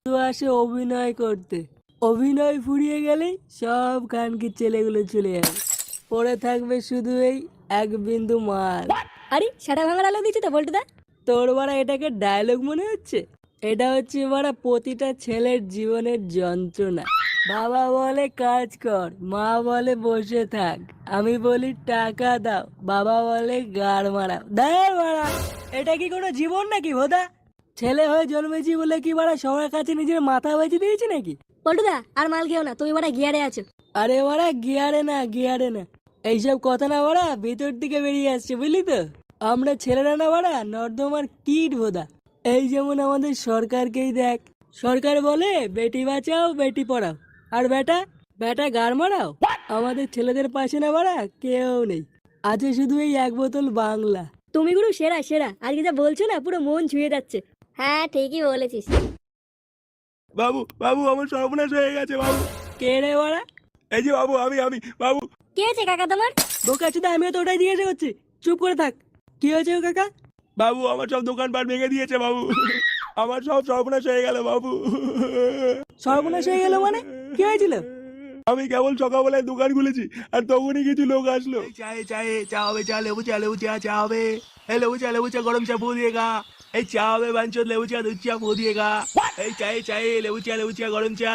তো আসে অভিনয় করতে। অভিনয় ফুরিয়ে গেলেই সব খানকির ছেলেগুলো চলে যাবে, পড়ে থাকবে শুধু এই এক বিন্দু মাল। আরে সেটা ভাঙার আলো দিচ্ছে তো বল্টুদা। তোর বাড়া এটাকে ডায়লগ মনে হচ্ছে? এটা হচ্ছে বাড়া প্রতিটা ছেলের জীবনের যন্ত্রণা। বাবা বলে কাজ কর, মা বলে বসে থাক, আমি বলি টাকা দাও, বাবা বলে গাড় মারাও। দাঁড় মারা, এটা কি কোনো জীবন নাকি ভোদা? ছেলে হয়ে জন্মেছি বলে কি বাড়া সবার কাছে নিজের মাথা বেঁচে দিয়েছি নাকি? বল্টুদা আর মাল খেও না, তুমি বাড়া গিয়ারে আছো। আরে বাড়া গিয়ারে না, গিয়ারে না, এইসব কথা না বাড়া ভিতর থেকে বেরিয়ে আসছে, বুঝলি তো? আমরা ছেলেরা না বাড়া নর্দমার কীট ভোদা। এই যেমন আমাদের সরকারকেই দেখ, সরকার বলে বেটি বাঁচাও বেটি পড়াও, আর বেটা বেটা গাড় মারাও। আমাদের ছেলেদের পাশে না বাড়া কেউ নেই, আছে শুধু এই এক বোতল বাংলা। তুমি গুরু সেরা সেরা, আজকে যা বলছো না পুরো মন ছুঁয়ে যাচ্ছে। হ্যাঁ ঠিকই বলেছিস। বাবু বাবু আমার সর্বনাশ হয়ে গেছে বাবু। কে রে বাড়া? এই যে বাবু আমি বাবু। কে আছে কাকা তোমার? বোকা চুদা, আমিও তো ওটাই জিজ্ঞাসা করছি, চুপ করে থাক। কি হয়েছে গো কাকা? বাবু আমার সব দোকানপাট ভেঙে দিয়েছে বাবু। আমার সব সর্বনাশ হয়ে গেল বাবু। সর্বনাশ হয়ে গেল মানে? কি হয়েছিল? আমি কেবল সকালবেলায় দোকান খুলেছি আর তখনই কিছু লোক আসলো। চায়ে চায়ে চা হবে, চা লেবু চা চা হবে। এই লেবু চা গরম চা ফু দিয়েগা। এই চা হবে বাঞ্চত লেবু চা দুধ চা ফু দিয়েগা। এই চায়ে লেবু চা গরম চা।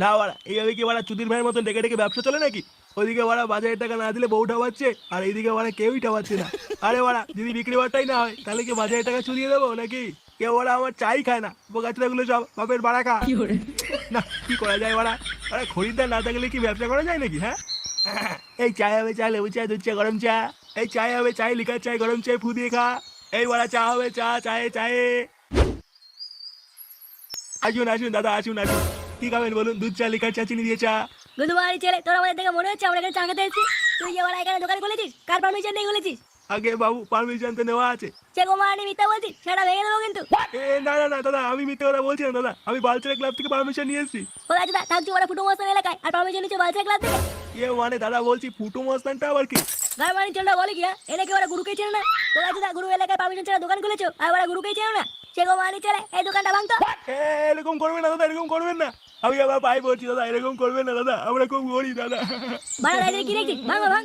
না বাড়া এইভাবে কি বাড়া চুদির ভাইয়ের মতন ডেকে ডেকে ব্যবসা চলে নাকি? ওইদিকে বাড়া বাজারের টাকা না দিলে বউ ঠাবাচ্ছে, আর এইদিকে বাড়া কেউই ঠাবাচ্ছে না। আরে বাড়া যদি বিক্রি বাট্টাই না হয় তাহলে কি বাজারের টাকা চুরিয়ে দেবো নাকি? কেউ বাড়া আমার চাই খায় না, বোকাচোদা গুলো সব বাপের বাড়া খা। না কি করা যায় বাড়া, আরে খরিদ্দার না থাকলে কি ব্যবসা করা যায় নাকি? হ্যাঁ এই চায় হবে, চা লেবু চা দুধ চা গরম চা। এই চায় হবে, চাই লিকার চাই গরম চাই ফু দিয়ে খা। এই বাড়া চা হবে, চা চায়ে। আসুন দাদা আসুন। কি খাবেন বলুন? দুধ চা, লিকার চা, চিনি দিয়ে চা। গুদু বাড়ি ছেলে, তোর আমাদের দেখে মনে হচ্ছে আমরা এখানে চা খেতে এসেছি। তুই যে বাড়া এখানে দোকান খুলেছিস, কার পারমিশন নিয়ে খুলেছিস? আগে বাবু পারমিশন তো নেওয়া আছে। সে গোমানি মিথ্যা বলছিস, সেটা ভেঙে দেবো কিন্তু। না দাদা আমি মিথ্যে কথা বলছি না দাদা, আমি বালচারা ক্লাব থেকে পারমিশন নিয়ে এসেছি। ও দাদা থাকছি ওরা ফুটো মস্তান এলাকায়, আর পারমিশন নিচ্ছে বালচা ক্লাব থেকে। মানে দাদা বলছি ফুটো মস্তানটা আবার কি? গায়ে মানি চলটা বলে কি? এনে কি ওরা গুরুকেই চেনে না? তো দাদা গুরু এলাকায় পারমিশন ছাড়া দোকান খুলেছো, আর ওরা গুরুকেই চেনে না? সে গোমানি চলে এই দোকানটা ভাঙতো। এরকম করবেন না দাদা, এরকম করবেন না। আমি আবার পাই বলছি দাদা, এরকম করবেন না দাদা, আমরা খুব গরিব দাদা। বাড়া রাইদের কি দেখছিস? ভাঙ ভাঙ।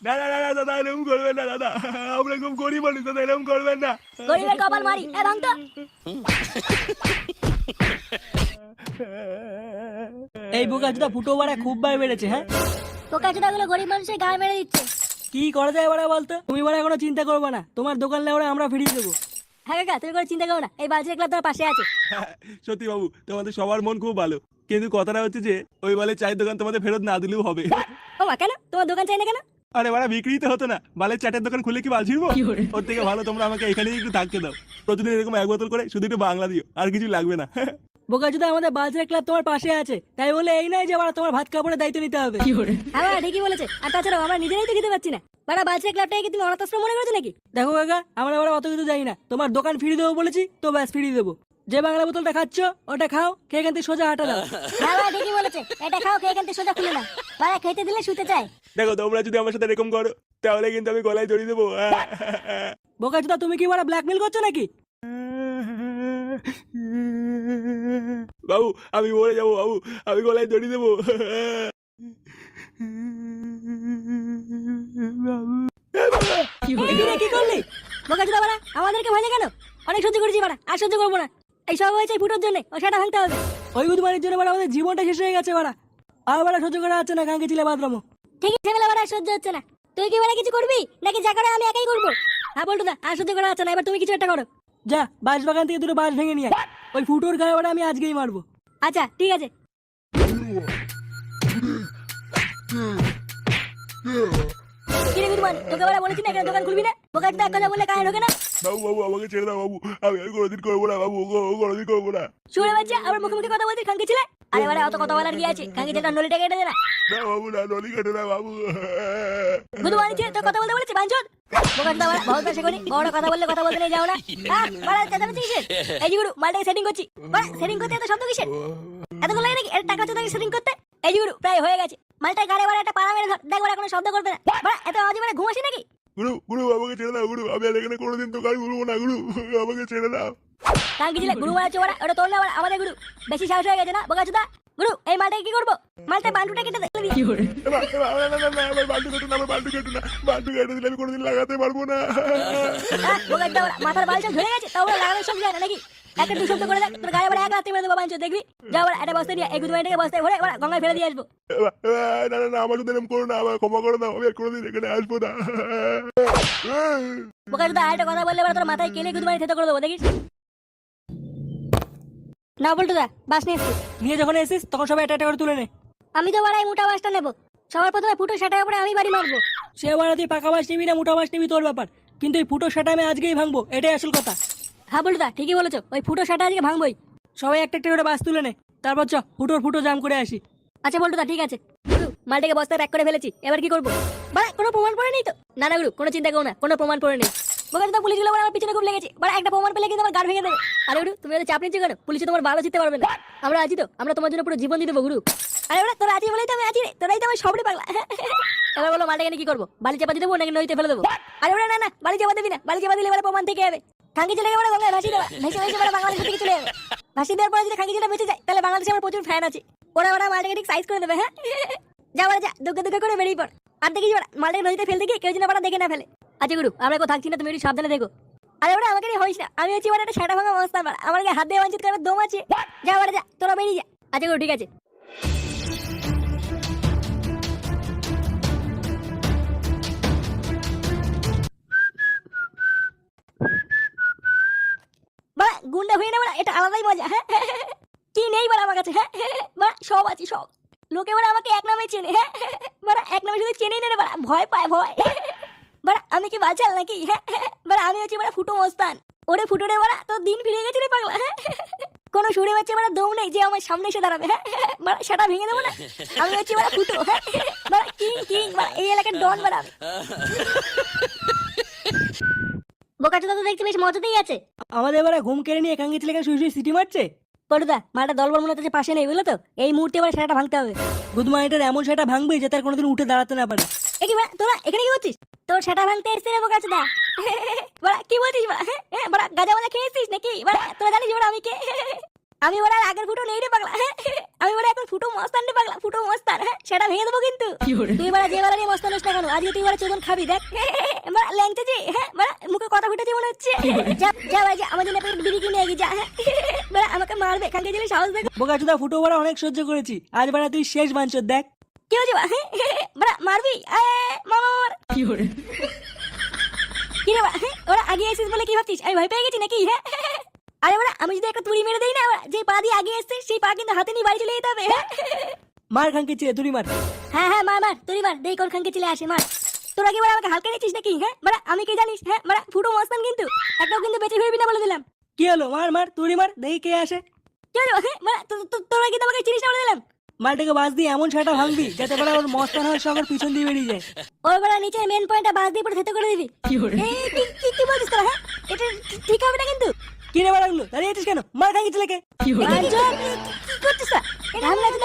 না দাদা এরকম করবেন না দাদা, আমরা খুব গরিব মানুষ দাদা, এরকম করবেন না। গরিবের কপাল মারি, এ ভাঙতো। এই বোকা চুদা ফুটো বাড়া খুব বার বেড়েছে। হ্যাঁ পোকা চোদা গুলো গরিব মানুষের গায়ে মেরে দিচ্ছে। কি করা যায় বাড়া বলতো? তুমি বাড়া কোনো চিন্তা করবে না, তোমার দোকান লেওড়া আমরা ফিরিয়ে দেবো। হ্যাঁ কাকা তুমি কোনো চিন্তা করো না, এই বালচা ক্লাব তোমার পাশে আছে। সত্যি বাবু তোমাদের সবার মন খুব ভালো, কিন্তু কথাটা হচ্ছে যে ওই বলে চায়ের দোকান তোমাদের ফেরত না দিলেও হবে। ও মা কেন তোমার দোকান চাই না কেন? আরে বাড়া বিক্রি তো হতো না, বালের চাটের দোকান খুলে কি বাল ছিড়বো? ওর থেকে ভালো তোমরা আমাকে এখানেই একটু থাকতে দাও, প্রতিদিন এরকম এক বোতল করে শুধু একটু বাংলা দিও, আর কিছু লাগবে না। বোকা চুদা আমাদের বালচারা ক্লাব তোমার পাশে আছে, তাই বলে এই নয় যে বাড়া তোমার ভাত কাপড়ের দায়িত্ব নিতে হবে। হ্যাঁ বাড়া ঠিকই বলেছে, আর তাছাড়াও আমরা নিজেরাই তো খেতে পাচ্ছি না। বাড়া বালচা ক্লাবটাকে কি তুমি অনাথ আশ্রম মনে করছো নাকি? দেখো কাকা, আমরা বাড়া অত কিছু জানি না, তোমার দোকান ফিরিয়ে দেবো বলেছি তো ব্যাস ফিরিয়ে দেবো। যে বাংলা বোতলটা খাচ্ছ ওটা খাও, খেয়ে এখান থেকে সোজা হাঁটা দাও। হ্যাঁ বাড়া ঠিকই বলেছে, এটা খাও খেয়ে এখান থেকে সোজা খুলে না। বাড়া খেতে দিলে শুতে চায়। দেখো তোমরা যদি আমার সাথে এরকম করো তাহলে কিন্তু আমি গলায় জড়িয়ে দেবো। বোকা চুদা তুমি কি বাড়া ব্ল্যাকমেল করছো নাকি? বাবু আমি মরে যাবো বাবু, আমি গলায় জড়িয়ে দেবো। কি করলি? বোকা চোদা বাড়া আমাদেরকে ভাজে কেন? অনেক সহ্য করেছি বাড়া, আর সহ্য করবো না। এই সব হয়েছে ফুটোর জন্য, ও সেটা ভাঙতে হবে। ওই বুধবারের জন্য বাড়া আমাদের জীবনটা শেষ হয়ে গেছে বাড়া, আর বাড়া সহ্য করা যাচ্ছে না কাঙ্কে ছিলে বাদরামো। ঠিকই ঝামেলা বাড়া সহ্য হচ্ছে না। তুই কি বাড়া কিছু করবি নাকি যা করে আমি একাই করবো? হ্যাঁ বলটু দা আর সহ্য করা যাচ্ছে না, এবার তুমি কিছু একটা করো। যা বাঁশ বাগান থেকে দুটো বাঁশ ভেঙে নিয়ে আয়, ওই ফুটোর গায়ে বাড়া আমি আজকেই মারবো। আচ্ছা ঠিক আছে। কিরে গুরুমান তোকে বাড়া বলেছি না এখানে দোকান খুলবি না? বোকা চোদা এক কথা বললে কানে ঢোকে না। বাবু আমাকে ছেড়ে দাও বাবু, আমি আর কোনোদিন করবো না বাবু, কোনোদিন করবো না। শুনে বাচ্চা আমার মুখে মুখে কথা বলছিস খাঙ্কি ছিলে? আরে বাড়া অত কথা বলার কি আছে? খাঙ্কি ছেলেটা নলিটা কেটে দে না। না বাবু না, নলি কাটে না বাবু। গুরুমান ছে তোর কথা বলতে বলেছে বাঞ্চদ। বোকা চোদা বাড়া বহুত বেশি করি, বড় কথা বললে কথা বলতে নেই যাও না। হ্যাঁ বাড়া চেঁচামেচি কিসের? এই যে গুরু মালটাকে সেটিং করছি। বাড়া সেটিং করতে এত শব্দ কিসের? এতক্ষণ লাগে নাকি এর টাকা চোদাকে সেটিং করতে? এই যে গুরু প্রায় হয়ে গেছে, মালটার গাড়ে বাড়া একটা পাড়া মেরে ধর, দেখ বাড়া কোনো শব্দ করবে না। বাড়া এত আওয়াজে বাড়া ঘুমাসি নাকি? গুরু আমাকে ছেড়ে দাও গুরু, আমি আর এখানে কোনোদিন দোকান খুলবো না গুরু, আমাকে ছেড়ে দাও। কাঙ্কি ছেলে গুরু মারাচ্ছে ওরা, ওটা তোর না ওরা আমাদের গুরু। বেশি সাহস হয়ে গেছে না বোকাচোদা? গুরু এই মালটাকে কি করবো? মালটা বান্টুটা কেটে দিই। বান্টু কেটে দিলে আমি কোনোদিন লাগাতে পারবো না। বোকাচোদা ওরা মাথার বাল সব ঝরে গেছে, তাও ওরা লাগানোর সব যায় না নাকি? একটা দু শব্দ করে দেখ, তোর গায়ে আবার এক হাতে মেরে দেবো বাঞ্চো, দেখবি? যা ওরা একটা বস্তা নিয়ে এগুলো থেকে বস্তায় ভরে ওরা গঙ্গায় ফেলে দিয়ে আসবো। না না না, আমার সাথে এরকম করো না, আমার ক্ষমা করে দাও, আমি আর কোনোদিন এখানে আসবো না। বোকাচোদা আর একটা কথা বললে এবার তোর মাথায় কেলে গুদমানি থেতো করে দেবো, দেখিস? না বলটুদা, বাস নিয়ে এসছিস? নিয়ে যখন এসিস তখন সবাই একটা একটা করে তুলে নে। আমি তো বাড়াই মোটা বাসটা নেবো। সবার প্রথমে ফুটো সাটার উপরে আমি বাড়ি মারবো। সে বাড়া তুই পাকা বাস নিবি না মোটা বাস নিবি তোর ব্যাপার, কিন্তু এই ফুটো সেটা আমি আজকেই ভাঙবো, এটাই আসল কথা। হ্যাঁ বলটুদা, ঠিকই বলেছো, ওই ফুটো সাটা আজকে ভাঙবই। সবাই একটা একটা করে বাস তুলে নে, তারপর ফুটো জাম করে আসি। আচ্ছা বলটুদা, ঠিক আছে। গুরু মালটাকে বস্তায় প্যাক করে ফেলেছি, এবার কি করবো? বাড়া কোনো প্রমাণ পড়ে নেই তো? না না গুরু, কোনো চিন্তা করো না, কোনো প্রমাণ পড়ে নেই। বোকাচোদা পুলিশগুলো আমার পিছনে খুব লেগেছে, বাড়া একটা প্রমাণ পেলে কিন্তু আমার গাড় ভেঙে দেবে। আরে গুরু তুমি ওদের চাপ নিচ্ছ কেন? পুলিশে তোমার ভালো চিনতে পারবে না। আমরা আছি তো, আমরা তোমার জন্য পুরো জীবন দিয়ে দেবো গুরু। আরে ওরা তোরা আছি বলেই তো আমি আছি রে, তোরাই তো আমার সবরে পাগলা। এবার বলো মালটাকে নিয়ে কি করবো? বালি চাপা দিয়ে দেবো নাকি নদীতে ফেলে দেবো? আরে ওরা না না, বালি চাপা দিবি না, বালি চাপা দিলে এবার প্রমাণ থেকে যাবে। খাঙ্কি ছেলেকে বলে গঙ্গায় ভাসিয়ে দেওয়া, ভেসে ভেসে এবার বাংলাদেশ থেকে চলে যাবে। ভাসিয়ে দেওয়ার পরে যদি খাঙ্কি ছেলে বেঁচে যায় তাহলে বাংলাদেশে আমার প্রচুর ফ্যান আছে, ওরা ওরা মালটাকে ঠিক সাইজ করে দেবে। হ্যাঁ যা বলে যা, দুঃখে দুঃখে করে বেরিয়ে পড়। আর দেখিস ওরা মালটাকে নদীতে ফেলতে গিয়ে কেউ যেন ওরা দেখে না ফেলে। আচ্ছা গুরু, আমরা কেউ থাকছি না, তুমি একটু সাবধানে দেখো। আরে ওরা আমাকে নিয়ে হইস না, আমি হচ্ছি মানে একটা সেটা ভাঙা অবস্থা, আমার গায়ে হাত দিয়ে বাঞ্চিত করার দম আছে। যা বলে যা, তোরা বেরিয়ে যা। আচ্ছা গুরু ঠিক আছে। বাড়া গুন্ডা হয়ে না বাড়া, এটা আলাদাই মজা। হ্যাঁ কি নেই বাড়া আমার কাছে? হ্যাঁ বাড়া সব আছে সব। লোকে বাড়া আমাকে এক নামে চেনে। হ্যাঁ বাড়া এক নামে শুধু চেনেই না রে বাড়া, ভয় পায় ভয়। বাড়া আমি কি বাচাল নাকি? হ্যাঁ বাড়া আমি হচ্ছি বাড়া ফুটো মস্তান। ওরে ফুটো রে বাড়া, তোর দিন ফিরে গেছে রে পাগলা। হ্যাঁ কোনো সুরে বাচ্চা বাড়া দম নেই যে আমার সামনে এসে দাঁড়াবে। হ্যাঁ বাড়া সেটা ভেঙে দেবো না, আমি হচ্ছি বাড়া ফুটো। হ্যাঁ বাড়া কিং বাড়া, এই এলাকার ডন বাড়া আমি। বোকাচোদা তো দেখছি বেশ মজাতেই আছে। আমাদের এবার ঘুম কেড়ে নিয়ে খাঙ্কি ছেলেকে শুয়ে শুয়ে সিটি মারছে। পটুদা মালটা দলবল মনে হচ্ছে পাশে নেই, বুঝলো তো? এই মুহূর্তে এবার সেটা ভাঙতে হবে। গুদমানিটার এমন সেটা ভাঙবে যাতে আর কোনোদিন উঠে দাঁড়াতে না পারে। এ কি বাড়া, তোরা এখানে কি করছিস? তোর সেটা ভাঙতে এসছে রে বোকাচোদা। বাড়া কি বলছিস বাড়া? হ্যাঁ বাড়া গাঁজা মাজা খেয়েছিস নাকি? বাড়া তোরা জানিস বাড়া আমি কে? আমি বাড়া আগের ফুটো নেই রে পাগলা। আমি বাড়া এখন ফুটো মস্তান রে পাগলা, ফুটো মস্তান। হ্যাঁ সেটা ভেঙে দেবো কিন্তু। তুই বাড়া যে বাড়া নিয়ে মস্তান হোস না কেন, আজকে তুই বাড়া চোদন খাবি দেখ। বাড়া ল্যাংচা যে, হ্যাঁ বাড়া মুখে কথা ফুটেছে মনে হচ্ছে। যা যা বাড়া যা, আমার জন্য একটা বিড়ি কিনে আগে যা। হ্যাঁ বাড়া আমাকে মারবে, খাঙ্কে গেলে সাহস দেখো। বোকাচোদা ফুটো বাড়া অনেক সহ্য করেছি, আজ বাড়া তুই শেষ বাঞ্চর দেখ। কি হয়েছে বাড়া? বাড়া মারবি? মামা মার। কি রে বাড়া, ওরা আগে এসেছিস বলে কি ভাবছিস আমি ভয় পেয়ে গেছি নাকি? হ্যাঁ আরে বাড়া আমি যদি একটা তুড়ি মেরে দেই না, যে পা দিয়ে আগে এসছিস সেই পা কিন্তু হাতে নিয়ে বাড়ি চলে যেতে হবে। মার খাঙ্কি ছেলে তুই মার। হ্যাঁ হ্যাঁ মার মার, তুই মার, দেই কোন খানকে চলে আসে মার। তোরা কি বাড়া আমাকে হালকা নিচ্ছিস নাকি? হ্যাঁ বাড়া আমি কি জানিস? হ্যাঁ বাড়া ফুটো মস্তান কিন্তু, একটাও কিন্তু বেঁচে ফিরবি না বলে দিলাম। কি হলো? মার মার তুই মার, দেখি কে আসে। কি হলো? হ্যাঁ বাড়া তোরা কিন্তু আমাকে চিনিস না বলে দিলাম। মালটাকে বাস দিয়ে এমন সেটা ভাঙবি যাতে বাড়া ওর মস্তান হওয়ার সঙ্গে পিছন দিয়ে বেরিয়ে যায়। ওর বাড়া নিচে মেন পয়েন্টটা বাস দিয়ে পুরো থেতো করে দিবি। কি বলছিস তোরা? হ্যাঁ এটা ঠিক হবে না কিন্তু। কি রে বাড়াগুলো দাঁড়িয়ে আছিস কেন? মার খাঙ্কি ছেলেকে। কি করছিস?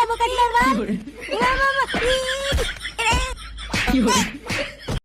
বোকাচোদা মার।